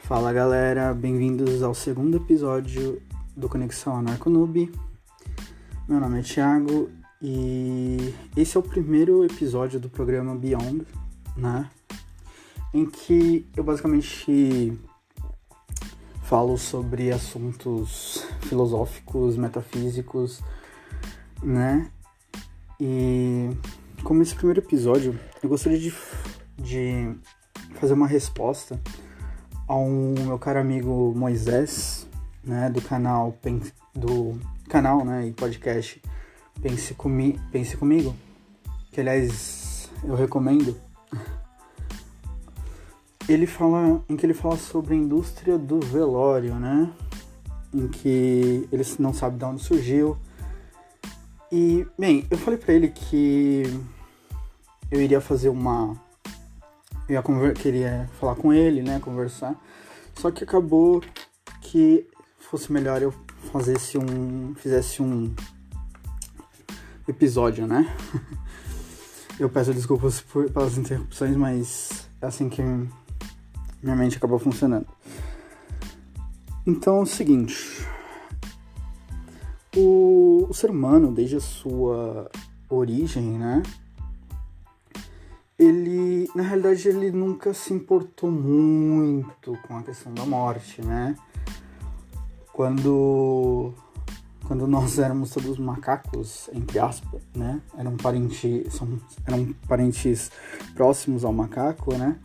Fala galera, bem-vindos ao segundo episódio do Conexão Anarconoob. Meu nome é Thiago e esse é o primeiro episódio do programa Beyond, né? Em que eu basicamente falo sobre assuntos filosóficos, metafísicos, né? E como esse primeiro episódio, eu gostaria de fazer uma resposta ao meu caro amigo Moisés, né, do canal, né, e podcast Pense Comigo, que aliás eu recomendo. Ele fala sobre a indústria do velório, né, em que ele não sabe de onde surgiu. E, bem, eu falei pra ele que eu iria fazer queria falar com ele, né, conversar, só que acabou que fosse melhor eu fizesse um episódio, né. Eu peço desculpas pelas interrupções, mas é assim que minha mente acabou funcionando. Então é o seguinte, o ser humano, desde a sua origem, né, na realidade, ele nunca se importou muito com a questão da morte, né? Quando nós éramos todos macacos, entre aspas, né? Eram parentes próximos ao macaco, né?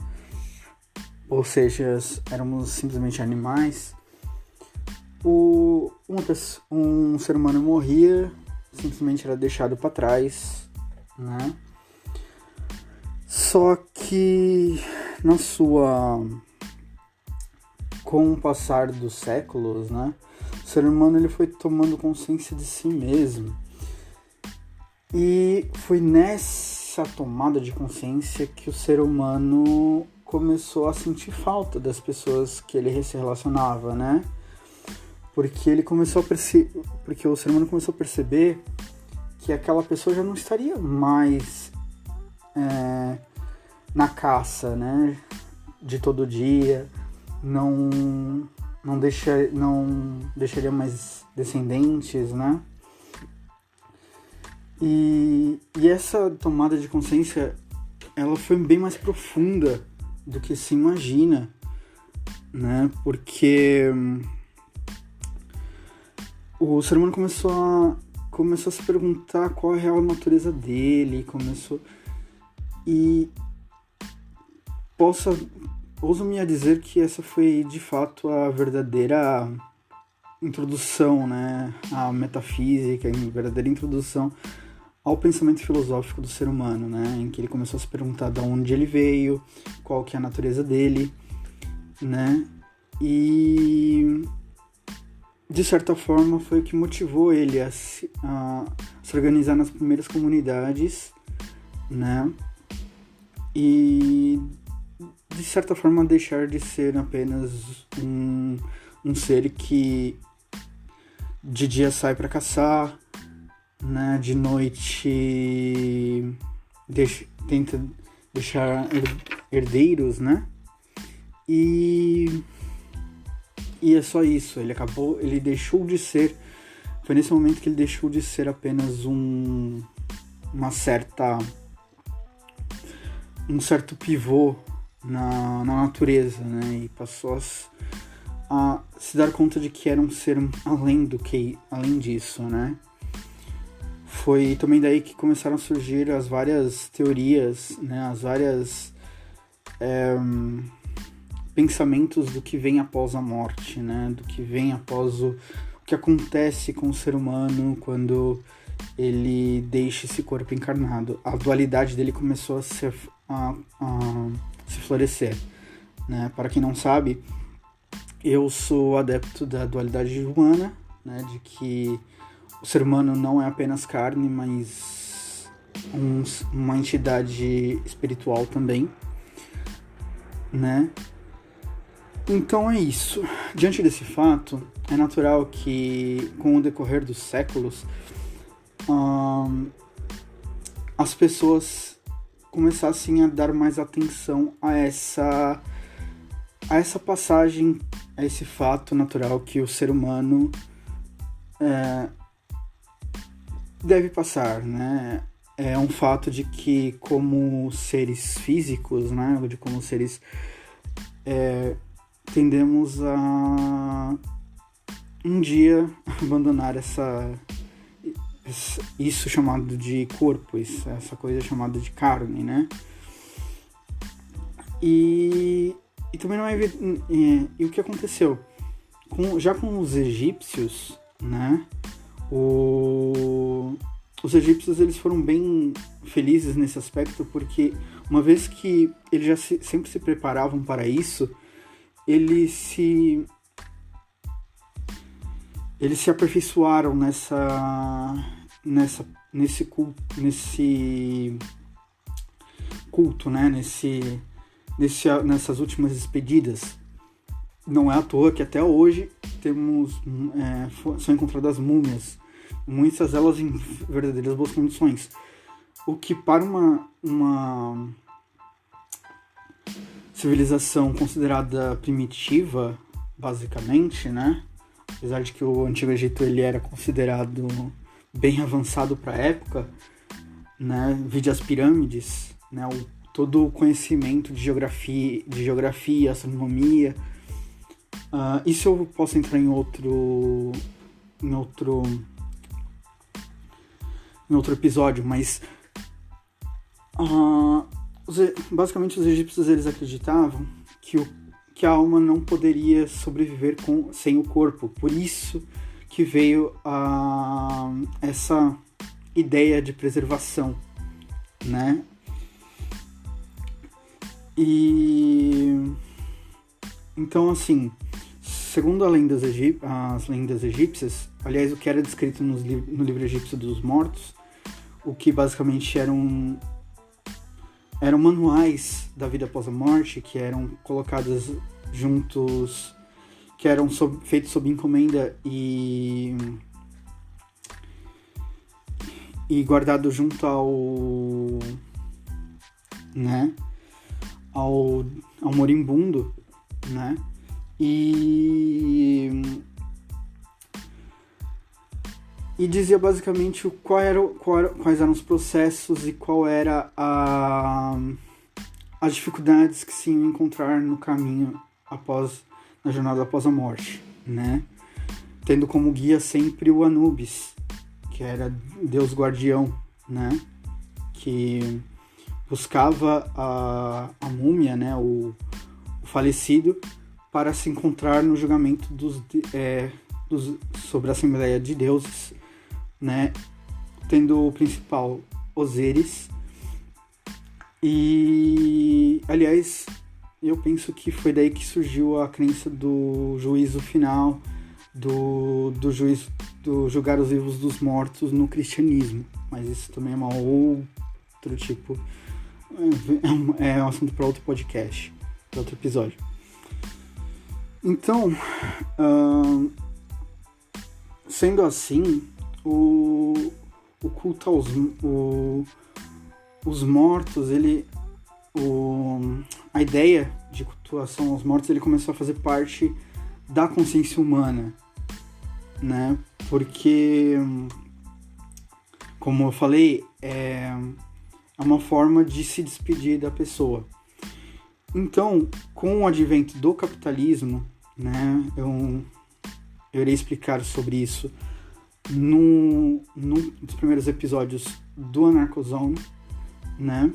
Ou seja, éramos simplesmente animais. Um ser humano morria, simplesmente era deixado para trás, né? Só que com o passar dos séculos, né, o ser humano ele foi tomando consciência de si mesmo. E foi nessa tomada de consciência que o ser humano começou a sentir falta das pessoas que ele se relacionava, né? Porque o ser humano começou a perceber que aquela pessoa já não estaria mais na caça, né, de todo dia, não deixaria mais descendentes, né, e essa tomada de consciência, ela foi bem mais profunda do que se imagina, né, porque o ser humano começou a se perguntar qual é a real natureza dele, ouso-me a dizer que essa foi de fato a verdadeira introdução, né, à metafísica, a verdadeira introdução ao pensamento filosófico do ser humano, né, em que ele começou a se perguntar de onde ele veio, qual que é a natureza dele, né, e de certa forma foi o que motivou ele a se organizar nas primeiras comunidades, né, e de certa forma deixar de ser apenas um ser que de dia sai para caçar, né, de noite tenta deixar herdeiros, né, e é só isso. Foi nesse momento que ele deixou de ser apenas um certo pivô na natureza, né? E passou a se dar conta de que era um ser além disso, né? Foi também daí que começaram a surgir as várias teorias, né? As várias pensamentos do que vem após a morte, né? Do que vem após o que acontece com o ser humano quando ele deixa esse corpo encarnado. A dualidade dele começou a se florescer, né? Para quem não sabe, eu sou adepto da dualidade humana, né? De que o ser humano não é apenas carne, mas uma entidade espiritual também, né? Então é isso. Diante desse fato, é natural que com o decorrer dos séculos as pessoas começassem a dar mais atenção a a essa passagem, a esse fato natural que o ser humano deve passar, né? É um fato de que, como seres físicos, né? De como seres tendemos a um dia abandonar isso chamado de corpo, essa coisa chamada de carne, né? E também não é e o que aconteceu? Já com os egípcios, né? Os egípcios, eles foram bem felizes nesse aspecto, porque uma vez que eles já sempre se preparavam para isso, eles se aperfeiçoaram nesse culto, né? Nessas últimas despedidas. Não é à toa que até hoje são encontradas múmias, muitas delas em verdadeiras boas condições. O que para uma civilização considerada primitiva, basicamente, né? Apesar de que o Antigo Egito ele era considerado bem avançado para a época, né? Vide as pirâmides, né? Todo o conhecimento de geografia, astronomia. Isso eu posso entrar em outro episódio, mas basicamente os egípcios eles acreditavam que a alma não poderia sobreviver sem o corpo. Por isso que veio essa ideia de preservação, né? E então, assim, segundo as lendas egípcias, aliás, o que era descrito no livro egípcio dos mortos, o que basicamente eram manuais da vida após a morte, que eram colocados juntos, que eram feitos sob encomenda e guardados junto ao moribundo, né? E dizia basicamente quais eram os processos e qual era as dificuldades que se iam encontrar no caminho na jornada após a morte, né? Tendo como guia sempre o Anubis, que era Deus guardião, né? Que buscava a múmia, né? O falecido, para se encontrar no julgamento sobre a Assembleia de Deuses, né? Tendo o principal Osíris. E, aliás, eu penso que foi daí que surgiu a crença do juízo final, do julgar os vivos dos mortos no cristianismo. Mas isso também é uma outro tipo, é um assunto para outro podcast, para outro episódio. Então, sendo assim, o culto os mortos, a ideia de cultuação aos mortos, ele começou a fazer parte da consciência humana, né? Porque, como eu falei, é uma forma de se despedir da pessoa. Então, com o advento do capitalismo, né, eu irei explicar sobre isso num dos primeiros episódios do Anarcozone, né?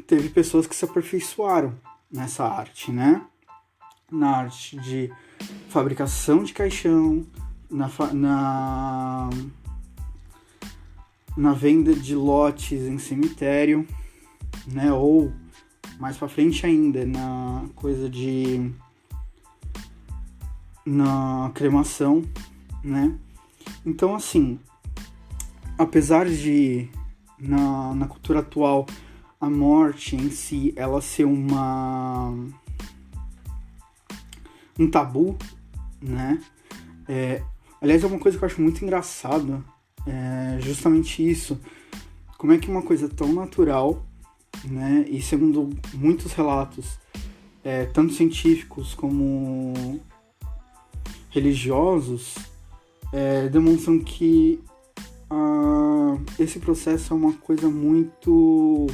Teve pessoas que se aperfeiçoaram nessa arte, né? Na arte de fabricação de caixão, na venda de lotes em cemitério, né? Ou mais pra frente ainda, na cremação, né? Então, assim, apesar de na cultura atual a morte em si ela ser um tabu, né? Aliás, é uma coisa que eu acho muito engraçada, justamente isso. Como é que uma coisa tão natural, né? E segundo muitos relatos, tanto científicos como religiosos, demonstram que esse processo é uma coisa muito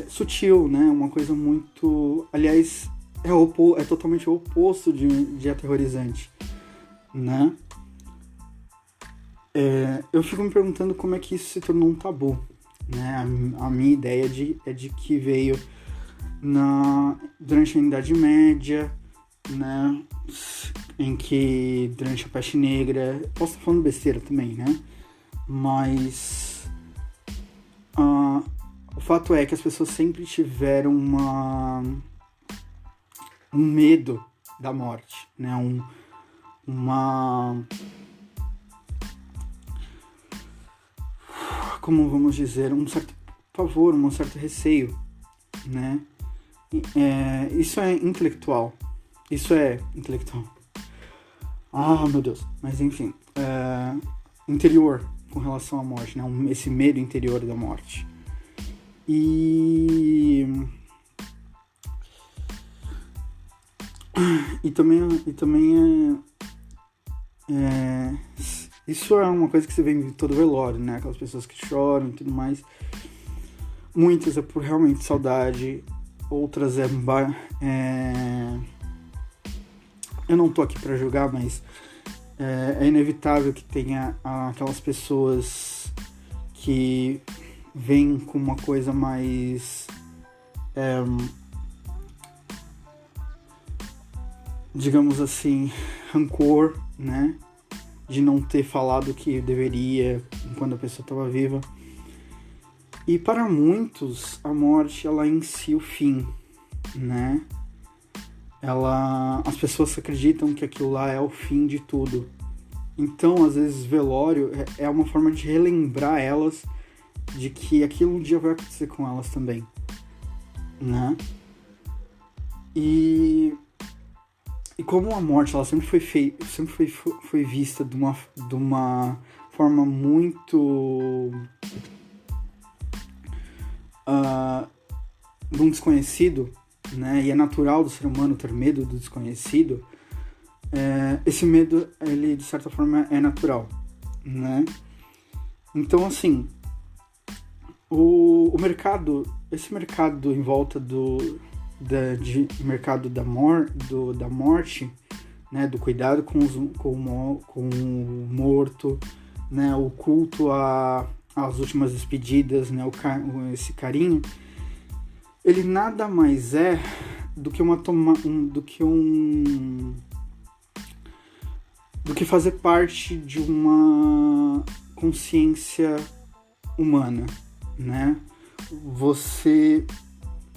sutil, né? Uma coisa muito... Aliás, é totalmente o oposto de aterrorizante, né? Eu fico me perguntando como é que isso se tornou um tabu, né? A minha ideia é de que veio durante a Idade Média, né? Em que durante a Peste Negra, posso estar falando besteira também, né? Mas o fato é que as pessoas sempre tiveram um medo da morte, né? Como vamos dizer, um certo pavor, um certo receio, né? Isso é intelectual. Ah, meu Deus. Mas enfim, interior com relação à morte, né? Esse medo interior da morte. E também isso é uma coisa que você vê em todo velório, né? Aquelas pessoas que choram e tudo mais. Muitas é por realmente saudade, outras eu não tô aqui pra julgar, mas é inevitável que tenha aquelas pessoas que vêm com uma coisa mais digamos assim, rancor, né? De não ter falado o que deveria quando a pessoa estava viva. E para muitos, a morte, ela é em si o fim, né? As pessoas acreditam que aquilo lá é o fim de tudo. Então, às vezes, velório é uma forma de relembrar elas de que aquilo um dia vai acontecer com elas também, né? E como a morte, ela sempre foi vista de uma forma muito de um desconhecido, né? E é natural do ser humano ter medo do desconhecido. Esse medo, ele de certa forma é natural, né? Então, assim, esse mercado em volta mercado da morte, né? Do cuidado com o morto, né? O culto às últimas despedidas, né? Esse carinho, ele nada mais é do que fazer parte de uma consciência humana, né? Você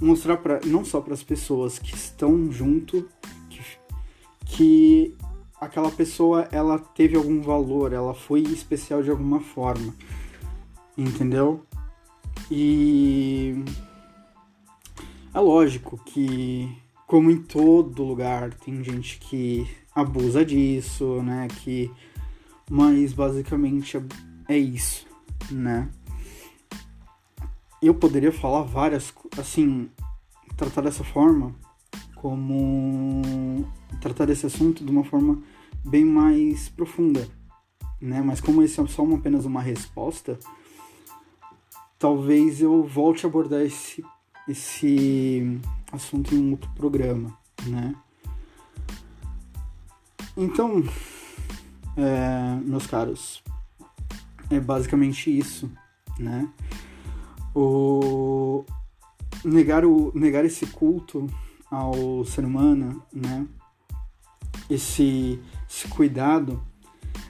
mostrar não só para as pessoas que estão junto que aquela pessoa, ela teve algum valor, ela foi especial de alguma forma, entendeu? E é lógico que, como em todo lugar, tem gente que abusa disso, né? Mas basicamente é isso, né? Eu poderia falar várias, assim, tratar dessa forma, tratar desse assunto de uma forma bem mais profunda, né? Mas como esse é só apenas uma resposta, talvez eu volte a abordar esse assunto em um outro programa, né? Então, meus caros, é basicamente isso, né? Negar esse culto ao ser humano, né? Esse cuidado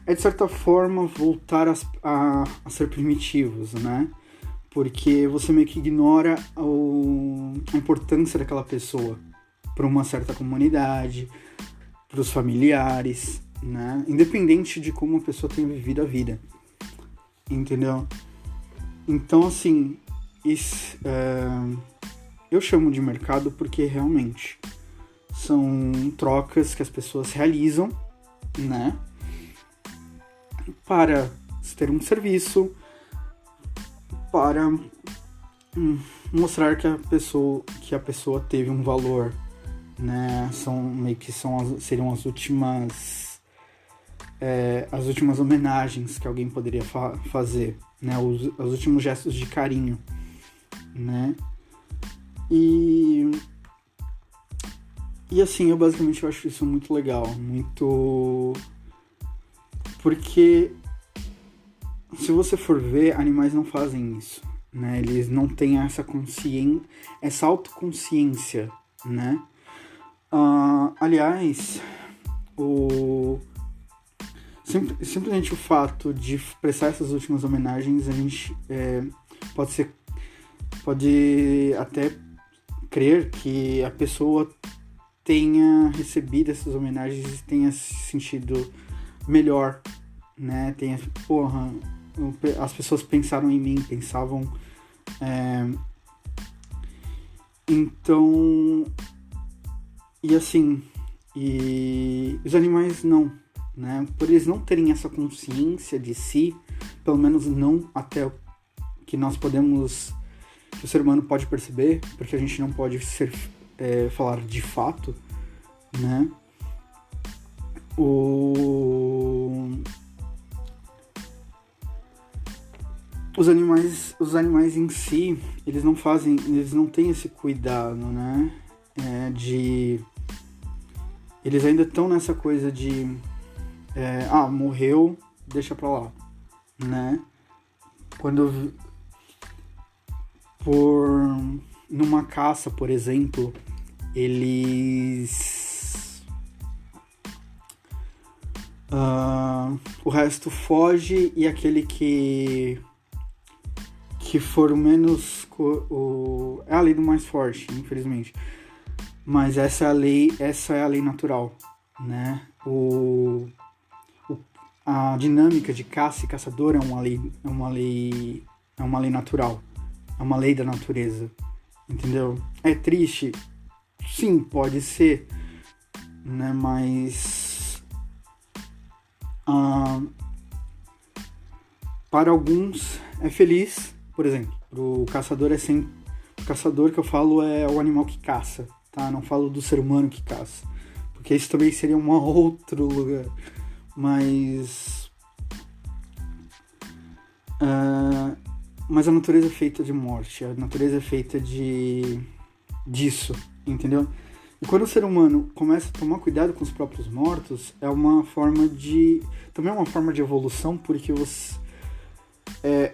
é, de certa forma, voltar a ser primitivos, né? Porque você meio que ignora a importância daquela pessoa para uma certa comunidade, para os familiares, né? Independente de como a pessoa tenha vivido a vida, entendeu? Então, assim, eu chamo de mercado porque realmente são trocas que as pessoas realizam, né? Para ter um serviço, para mostrar que a pessoa teve um valor, né? Seriam as últimas homenagens que alguém poderia fazer, né? Os últimos gestos de carinho, né? E assim, eu basicamente acho isso muito legal, muito... Porque se você for ver, animais não fazem isso, né? Eles não têm essa autoconsciência, né? Aliás, simplesmente o fato de prestar essas últimas homenagens, a gente pode até crer que a pessoa tenha recebido essas homenagens e tenha se sentido melhor, né? As pessoas pensaram em mim, pensavam... Então... E assim... E os animais não, né? Por eles não terem essa consciência de si, pelo menos não até que nós podemos... que o ser humano pode perceber, porque a gente não pode falar de fato, né? Os animais em si, eles não têm esse cuidado, né? Eles ainda estão nessa coisa de morreu, deixa pra lá, né? Numa caça, por exemplo, o resto foge e aquele que for o menos... é a lei do mais forte, infelizmente. Mas essa é a lei natural, né? A dinâmica de caça e caçador é uma lei natural. É uma lei da natureza, entendeu? É triste? Sim, pode ser, né? Mas para alguns é feliz, por exemplo. O caçador o caçador que eu falo é o animal que caça, tá? Não falo do ser humano que caça, porque isso também seria um outro lugar. Mas a natureza é feita de morte, a natureza é feita disso, entendeu? E quando o ser humano começa a tomar cuidado com os próprios mortos, também é uma forma de evolução, porque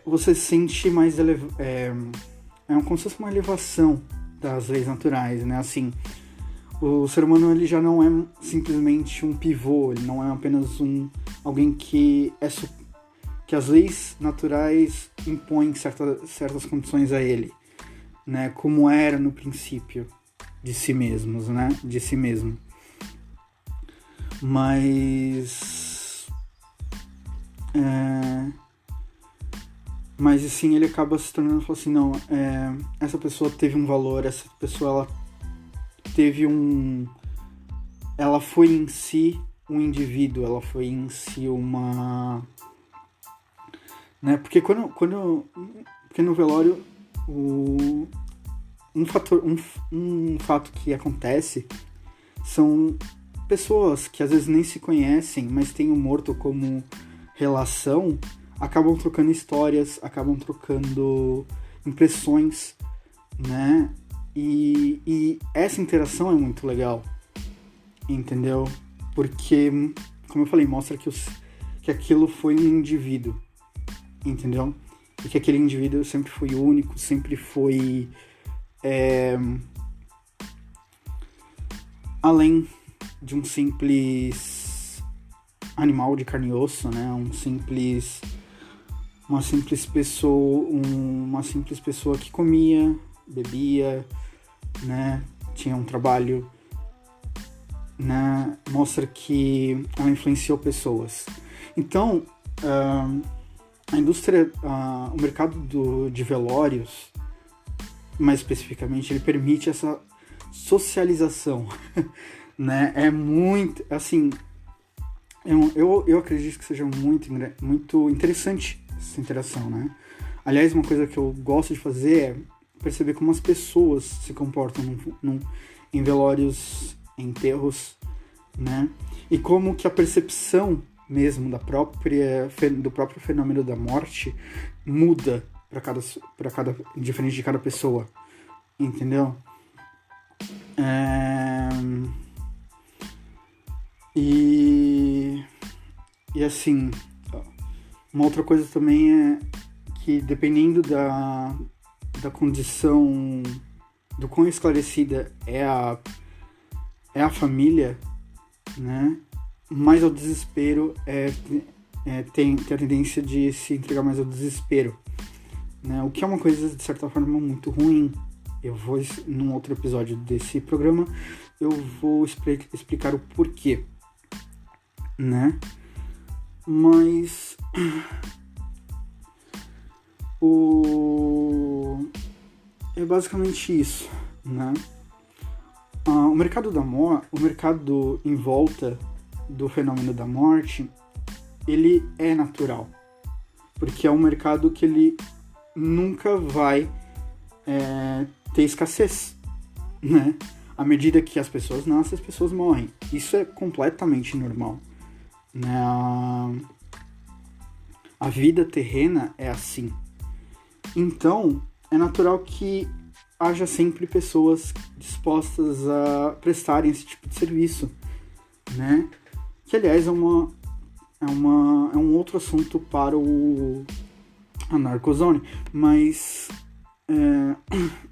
você sente mais como se fosse uma elevação das leis naturais, né? Assim, o ser humano ele já não é simplesmente um pivô, ele não é apenas alguém que as leis naturais impõem certas condições a ele, né? Como era no princípio de si mesmos, né? De si mesmo. Mas assim, ele acaba se tornando, fala assim, não, essa pessoa teve um valor, essa pessoa ela foi em si um indivíduo, ela foi em si uma... Né? Porque porque no velório um fato que acontece são pessoas que às vezes nem se conhecem, mas têm o morto como relação, acabam trocando histórias, acabam trocando impressões, né? E essa interação é muito legal, entendeu? Porque, como eu falei, mostra que aquilo foi um indivíduo, entendeu? E que aquele indivíduo sempre foi único, sempre foi além de um simples animal de carne e osso, né? Uma simples pessoa que comia, bebia, né? Tinha um trabalho, né? Mostra que ela influenciou pessoas. Então, o mercado de velórios, mais especificamente, ele permite essa socialização, né? É muito, assim, eu acredito que seja muito interessante essa interação, né? Aliás, uma coisa que eu gosto de fazer é perceber como as pessoas se comportam em velórios, em enterros, né? E como que a percepção mesmo do próprio fenômeno da morte muda diferente de cada pessoa, entendeu? E assim, uma outra coisa também é que dependendo da condição, do quão esclarecida é a família, né, mais ao desespero tem a tendência de se entregar mais ao desespero, né, o que é uma coisa de certa forma muito ruim. Eu vou, num outro episódio desse programa, eu vou explicar o porquê, né, mas é basicamente isso, né? O mercado em volta do fenômeno da morte, ele é natural, porque é um mercado que ele nunca vai ter escassez, né? À medida que as pessoas nascem, as pessoas morrem. Isso é completamente normal, né? A vida terrena é assim. Então, é natural que haja sempre pessoas dispostas a prestarem esse tipo de serviço, né? Que, aliás, é um outro assunto para a Narcozone. Mas,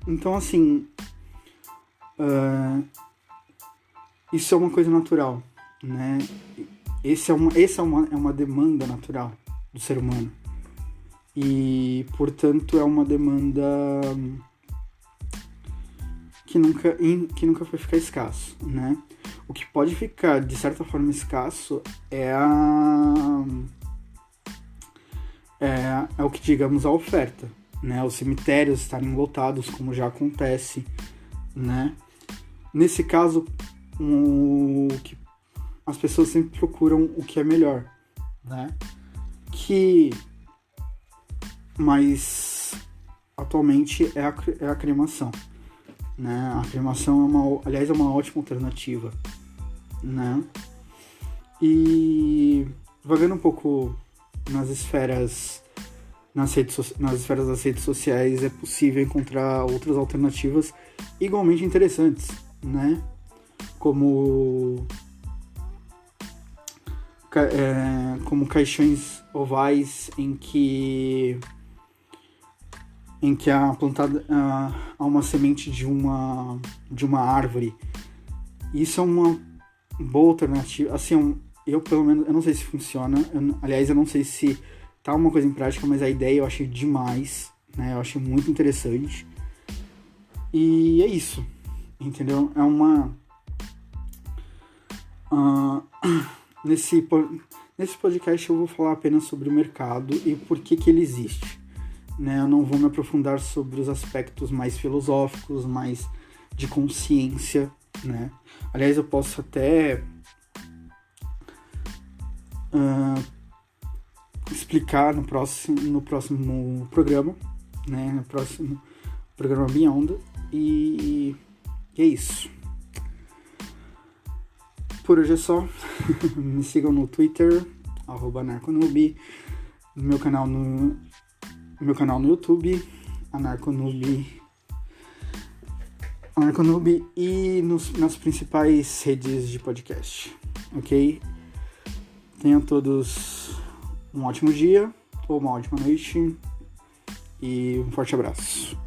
então, assim, isso é uma coisa natural, né? Essa é uma demanda natural do ser humano. E, portanto, é uma demanda que nunca vai ficar escasso, né? O que pode ficar, de certa forma, escasso é o que, digamos, a oferta, né? Os cemitérios estarem lotados, como já acontece, né? Nesse caso, as pessoas sempre procuram o que é melhor, né? Mas atualmente é a cremação, né? A cremação aliás, é uma ótima alternativa, né? E vagando um pouco nas esferas das redes sociais, é possível encontrar outras alternativas igualmente interessantes, né? Como caixões ovais em que há plantada há uma semente de uma árvore. Isso é uma boa alternativa. Assim, eu pelo menos, eu não sei se funciona. Aliás, eu não sei se tá uma coisa em prática, mas a ideia eu achei demais, né? Eu achei muito interessante. E é isso, entendeu? É uma... Nesse podcast eu vou falar apenas sobre o mercado e por que ele existe, né? Eu não vou me aprofundar sobre os aspectos mais filosóficos, mais de consciência, né? Aliás, eu posso até explicar no próximo programa, né? No próximo programa Beyond. E é isso. Por hoje é só. Me sigam no Twitter, @narconoob, no meu canal no YouTube, Anarconoob, e nas principais redes de podcast, ok? Tenham todos um ótimo dia ou uma ótima noite e um forte abraço.